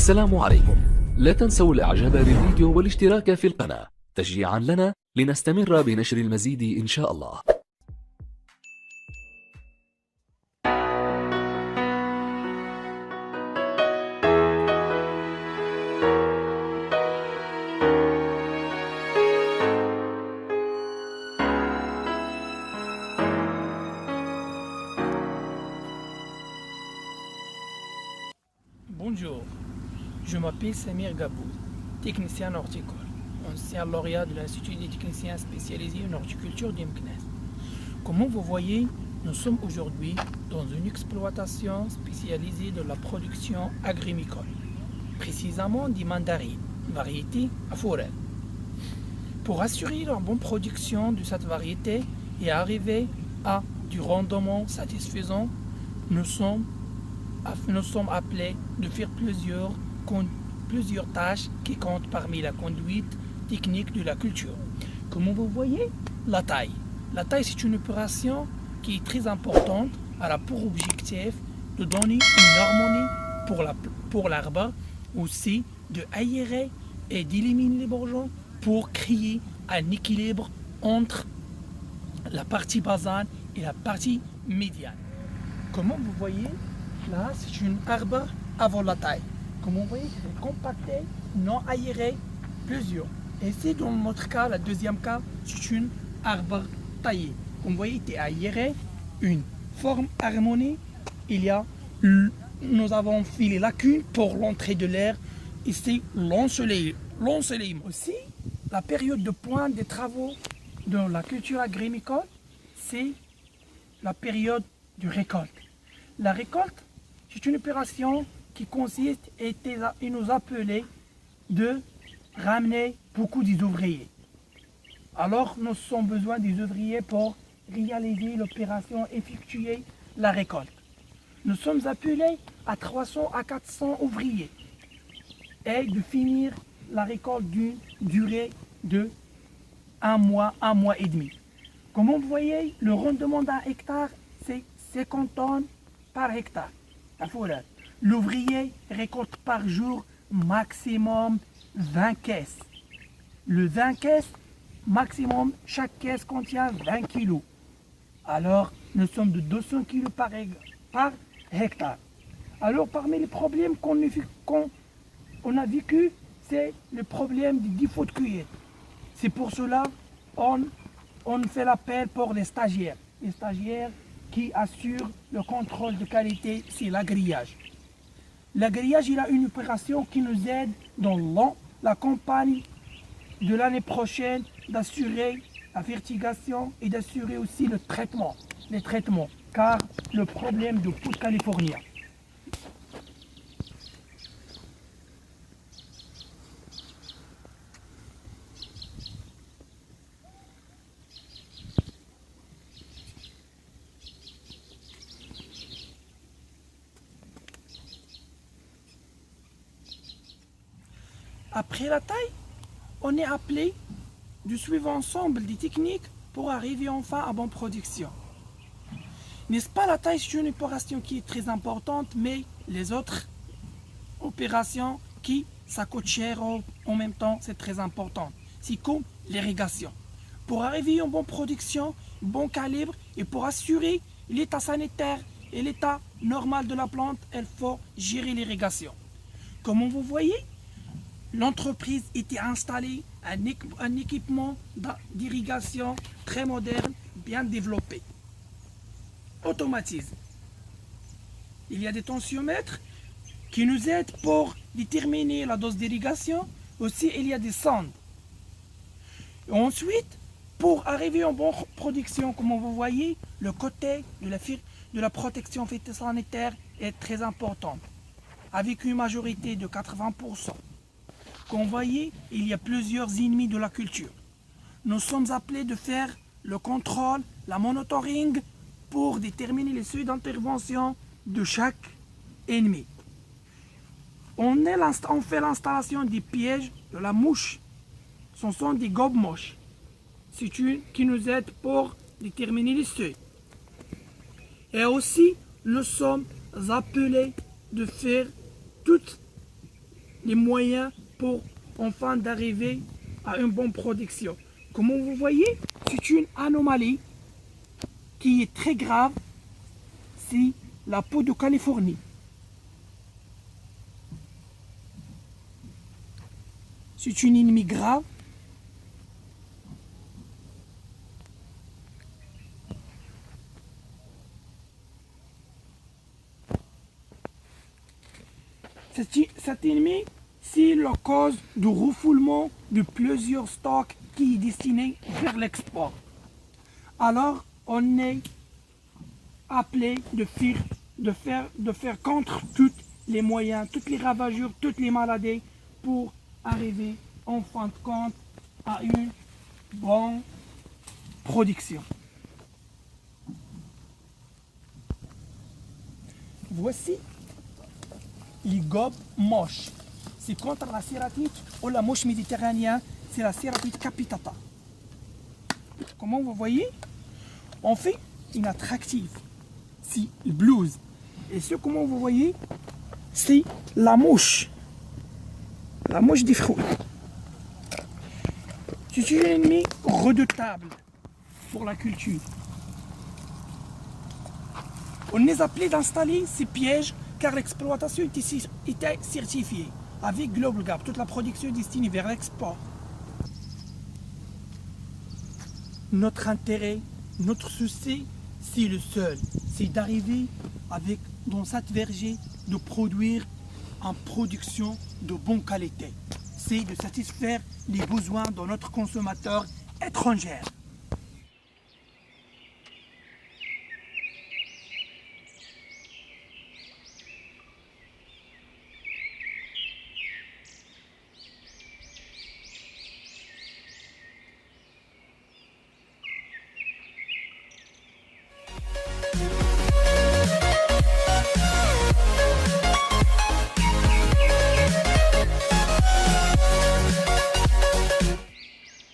السلام عليكم. لا تنسوا الاعجاب بالفيديو والاشتراك في القناة تشجيعا لنا لنستمر بنشر المزيد إن شاء الله. Bonjour, je m'appelle Samir Gabou, technicien horticole, ancien lauréat de l'Institut des techniciens spécialisés en horticulture d'Imknes. Comme vous voyez, nous sommes aujourd'hui dans une exploitation spécialisée de la production agricole, précisément des mandarines, variété Aforel. Pour assurer la bonne production de cette variété et arriver à du rendement satisfaisant, nous sommes appelés de faire plusieurs tâches qui comptent parmi la conduite technique de la culture. Comme vous voyez, la taille. La taille, c'est une opération qui est très importante. Elle a pour objectif de donner une harmonie pour l'arbre, aussi de aérer et d'éliminer les bourgeons pour créer un équilibre entre la partie basale et la partie médiane. Comme vous voyez, là, c'est un arbre avant la taille. Comme vous voyez, c'est compacté, non aéré, plusieurs. Et ici, dans notre cas, le deuxième cas, c'est un arbre taillé. Comme vous voyez, il est aéré, une forme harmonie. Nous avons fait les lacunes pour l'entrée de l'air. Ici, l'ensoleillement. Aussi, la période de pointe des travaux de la culture agricole, c'est la période de récolte. La récolte, c'est une opération qui consiste à nous appeler de ramener beaucoup d'ouvriers. Alors, nous avons besoin des ouvriers pour réaliser l'opération, effectuer la récolte. Nous sommes appelés à 300 à 400 ouvriers et de finir la récolte d'une durée de un mois et demi. Comme vous voyez, le rendement d'un hectare, c'est 50 tonnes par hectare. L'ouvrier récolte par jour maximum 20 caisses. Le 20 caisses, maximum, chaque caisse contient 20 kg. Alors, nous sommes de 200 kg par hectare. Alors, parmi les problèmes qu'on a vécu, c'est le problème du défaut de cueillette. C'est pour cela qu'on fait l'appel pour les stagiaires. Les stagiaires qui assure le contrôle de qualité, c'est l'agrillage. L'agrillage, il a une opération qui nous aide dans la campagne de l'année prochaine d'assurer la fertigation et d'assurer aussi les traitements, car le problème de poudre californien. Après la taille, on est appelé de suivre ensemble des techniques pour arriver enfin à bonne production. N'est-ce pas, la taille, c'est une opération qui est très importante, mais les autres opérations ça coûte cher en même temps, c'est très important. C'est comme l'irrigation. Pour arriver à une bonne production, bon calibre et pour assurer l'état sanitaire et l'état normal de la plante, il faut gérer l'irrigation. Comme vous voyez, l'entreprise était installée un équipement d'irrigation très moderne, bien développé. Automatisé. Il y a des tensiomètres qui nous aident pour déterminer la dose d'irrigation. Aussi, il y a des sondes. Ensuite, pour arriver en bonne production, comme vous voyez, le côté de la protection phytosanitaire est très important, avec une majorité de 80%. Comme vous voyez, il y a plusieurs ennemis de la culture. Nous sommes appelés de faire le contrôle, la monitoring pour déterminer les seuils d'intervention de chaque ennemi. On fait l'installation des pièges de la mouche. Ce sont des gobes-moches. C'est une qui nous aide pour déterminer les seuils. Et aussi, nous sommes appelés de faire toute les moyens pour enfin d'arriver à une bonne production. Comme vous voyez, c'est une anomalie qui est très grave, c'est la peau de Californie. C'est une ennemie grave. Cet ennemi, c'est la cause du refoulement de plusieurs stocks qui est destiné vers l'export. Alors, on est appelé de faire contre tous les moyens, toutes les ravagures, toutes les maladies pour arriver en fin de compte à une bonne production. Voici les gobes moches. C'est contre la cératite ou la mouche méditerranéenne, c'est la cératite capitata. Comment vous voyez, on fait une attractive, c'est le blues. Et ce, comment vous voyez, c'est la mouche des fruits. C'est un ennemi redoutable pour la culture. On est appelé d'installer ces pièges car l'exploitation était certifiée avec Global Gap, toute la production destinée vers l'export. Notre intérêt, notre souci, c'est le seul, c'est d'arriver avec, dans cette verger, de produire en production de bonne qualité. C'est de satisfaire les besoins de notre consommateur étranger.